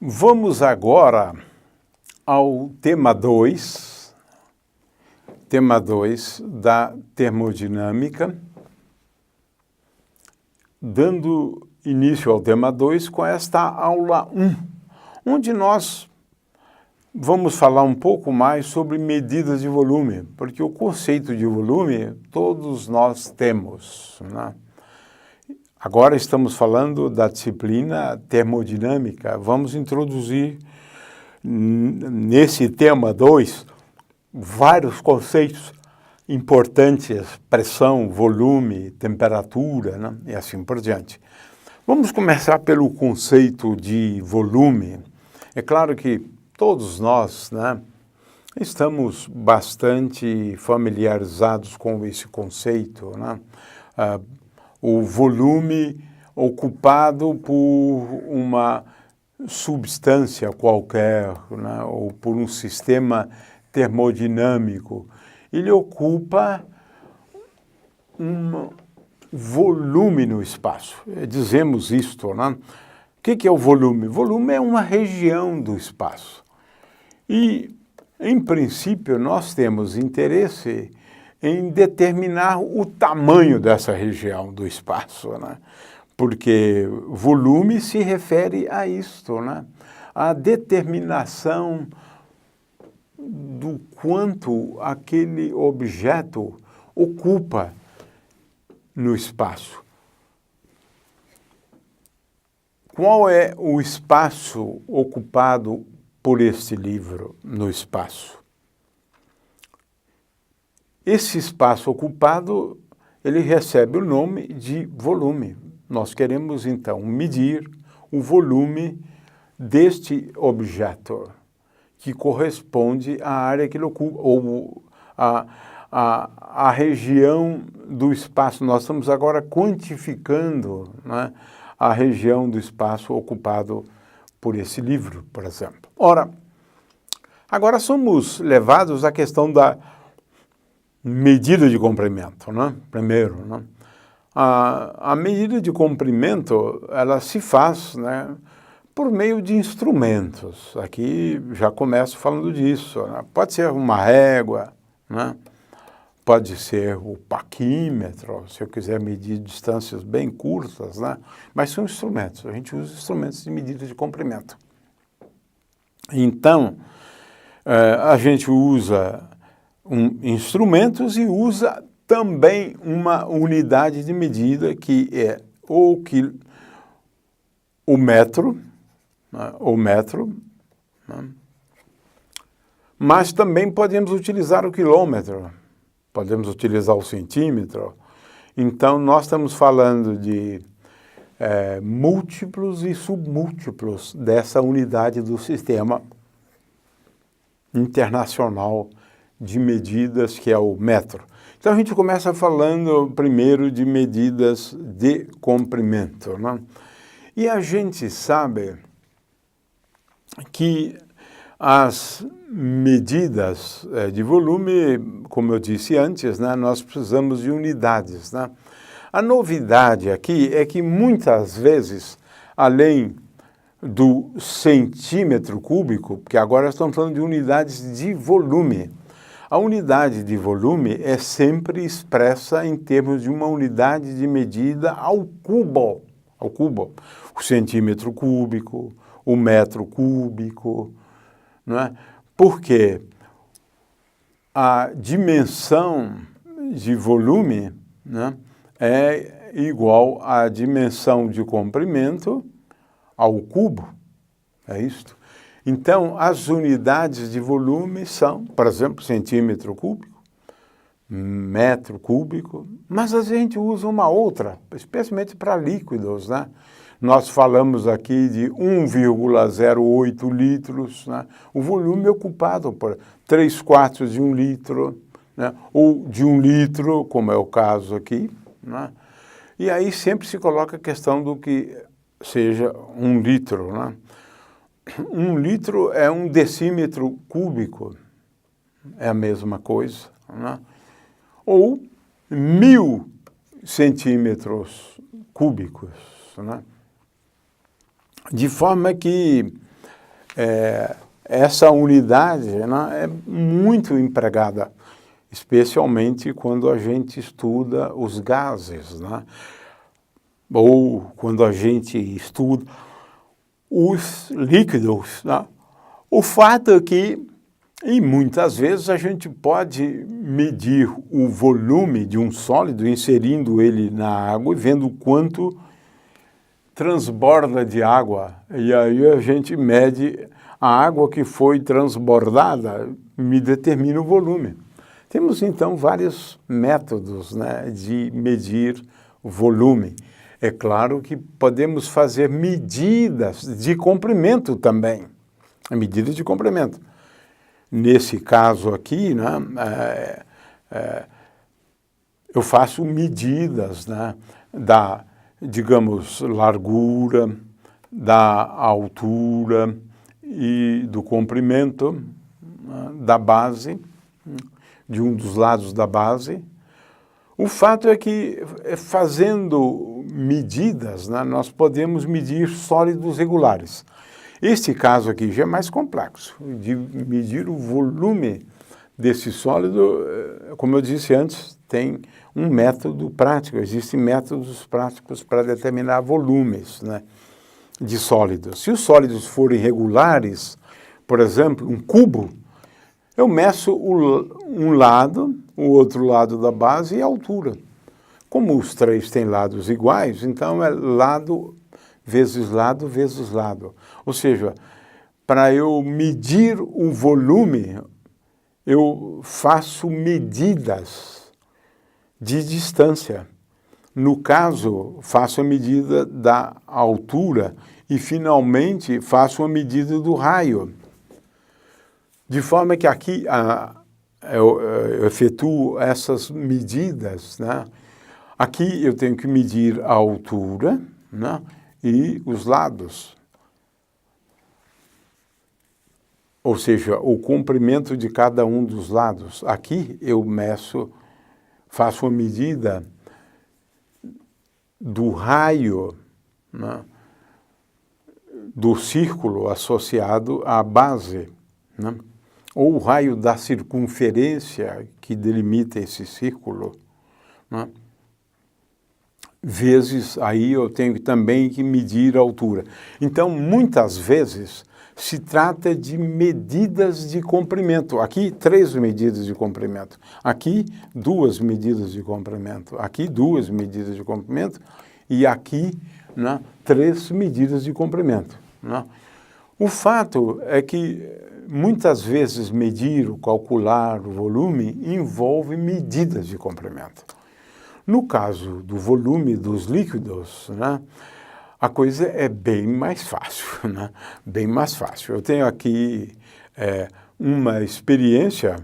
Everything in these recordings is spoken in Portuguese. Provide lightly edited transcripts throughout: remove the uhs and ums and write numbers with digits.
Vamos agora ao tema 2 da termodinâmica, dando início ao tema 2 com esta aula 1, onde nós vamos falar um pouco mais sobre medidas de volume, porque o conceito de volume todos nós temos, né? Agora estamos falando da disciplina termodinâmica. Vamos introduzir nesse tema 2 vários conceitos importantes, pressão, volume, temperatura, né? E assim por diante. Vamos começar pelo conceito de volume. É claro que todos nós, né, estamos bastante familiarizados com esse conceito, né? O volume ocupado por uma substância qualquer, né, ou por um sistema termodinâmico. Ele ocupa um volume no espaço. Dizemos isto, né? O que é o volume? Volume é uma região do espaço. E, em princípio, nós temos interesse em determinar o tamanho dessa região do espaço, né? Porque volume se refere a isto, né? A determinação do quanto aquele objeto ocupa no espaço. Qual é o espaço ocupado por este livro no espaço? Esse espaço ocupado, ele recebe o nome de volume. Nós queremos, então, medir o volume deste objeto, que corresponde à área que ele ocupa, ou a região do espaço. Nós estamos agora quantificando, né, a região do espaço ocupado por esse livro, por exemplo. Ora, agora somos levados à questão da medida de comprimento, né? Primeiro, né? A medida de comprimento, ela se faz, né, por meio de instrumentos. Aqui já começo falando disso, né? Pode ser uma régua, né? Pode ser o paquímetro, se eu quiser medir distâncias bem curtas, né? Mas são instrumentos, a gente usa instrumentos de medida de comprimento. Então, a gente usa instrumentos e usa também uma unidade de medida que é o metro, né, né? Mas também podemos utilizar o quilômetro, podemos utilizar o centímetro. Então, nós estamos falando de múltiplos e submúltiplos dessa unidade do sistema internacional de medidas, que é o metro. Então, a gente começa falando primeiro de medidas de comprimento, né? E a gente sabe que as medidas de volume, como eu disse antes, né, nós precisamos de unidades, né? A novidade aqui é que muitas vezes, além do centímetro cúbico, porque agora estamos falando de unidades de volume, a unidade de volume é sempre expressa em termos de uma unidade de medida ao cubo. O centímetro cúbico, o metro cúbico, não é? Porque a dimensão de volume, né, é igual à dimensão de comprimento ao cubo, é isto. Então, as unidades de volume são, por exemplo, centímetro cúbico, metro cúbico, mas a gente usa uma outra, especialmente para líquidos, né? Nós falamos aqui de 1,08 litros, né? O volume é ocupado por 3/4 de 1 litro, né? Ou de 1 litro, como é o caso aqui, né? E aí sempre se coloca a questão do que seja 1 litro, né? 1 litro é 1 decímetro cúbico, é a mesma coisa, né? Ou 1000 centímetros cúbicos, né? De forma que essa unidade, né, é muito empregada, especialmente quando a gente estuda os gases, né, ou quando a gente estuda os líquidos, né. O fato é que, e muitas vezes, a gente pode medir o volume de um sólido inserindo ele na água e vendo quanto transborda de água. E aí a gente mede a água que foi transbordada, me determina o volume. Temos, então, vários métodos, né, de medir o volume. É claro que podemos fazer medidas de comprimento também. Medidas de comprimento. Nesse caso aqui, né, eu faço medidas, né, da, digamos, largura, da altura e do comprimento, né, da base, de um dos lados da base. O fato é que, fazendo medidas, né, nós podemos medir sólidos regulares. Este caso aqui já é mais complexo, de medir o volume desse sólido. Como eu disse antes, tem um método prático, existem métodos práticos para determinar volumes, né, de sólidos. Se os sólidos forem regulares, por exemplo, um cubo, eu meço um lado, o outro lado da base e a altura. Como os três têm lados iguais, então é lado vezes lado vezes lado. Ou seja, para eu medir o volume, eu faço medidas de distância. No caso, faço a medida da altura e, finalmente, faço a medida do raio. De forma que aqui eu efetuo essas medidas, né? Aqui eu tenho que medir a altura, né, e os lados. Ou seja, o comprimento de cada um dos lados. Aqui eu meço, faço uma medida do raio, né, do círculo associado à base, né, ou o raio da circunferência que delimita esse círculo, né, vezes aí eu tenho também que medir a altura. Então, muitas vezes, se trata de medidas de comprimento. Aqui, 3 medidas de comprimento. Aqui, 2 medidas de comprimento. Aqui, 2 medidas de comprimento. E aqui, né, 3 medidas de comprimento, né? O fato é que, muitas vezes, medir ou calcular o volume envolve medidas de comprimento. No caso do volume dos líquidos, né, a coisa é bem mais fácil, né? Bem mais fácil. Eu tenho aqui uma experiência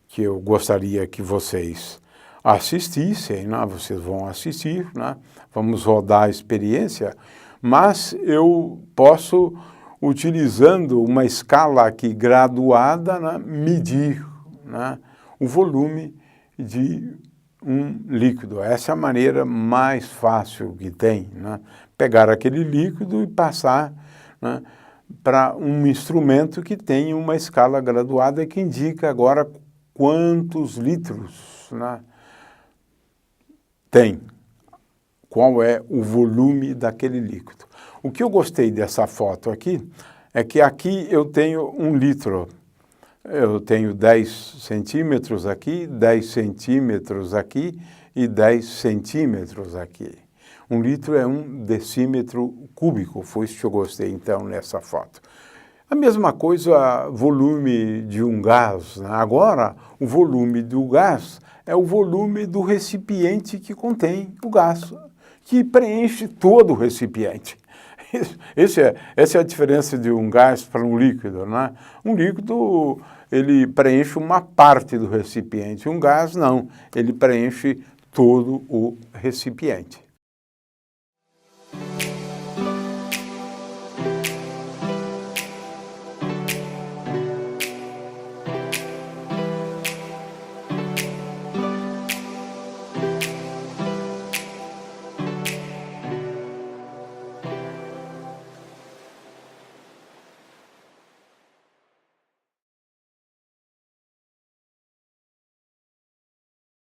que eu gostaria que vocês assistissem, né? Vocês vão assistir, né? Vamos rodar a experiência, mas eu posso, utilizando uma escala aqui graduada, né, medir, né, o volume de um líquido. Essa é a maneira mais fácil que tem, né? Pegar aquele líquido e passar, né, para um instrumento que tem uma escala graduada que indica agora quantos litros, né, tem, qual é o volume daquele líquido. O que eu gostei dessa foto aqui é que aqui eu tenho 1 litro. Eu tenho 10 centímetros aqui, 10 centímetros aqui e 10 centímetros aqui. 1 litro é 1 decímetro cúbico, foi isso que eu gostei, então, nessa foto. A mesma coisa, volume de um gás, né? Agora, o volume do gás é o volume do recipiente que contém o gás, que preenche todo o recipiente. Essa é a diferença de um gás para um líquido, né? Um líquido, ele preenche uma parte do recipiente. Um gás, não. Ele preenche todo o recipiente.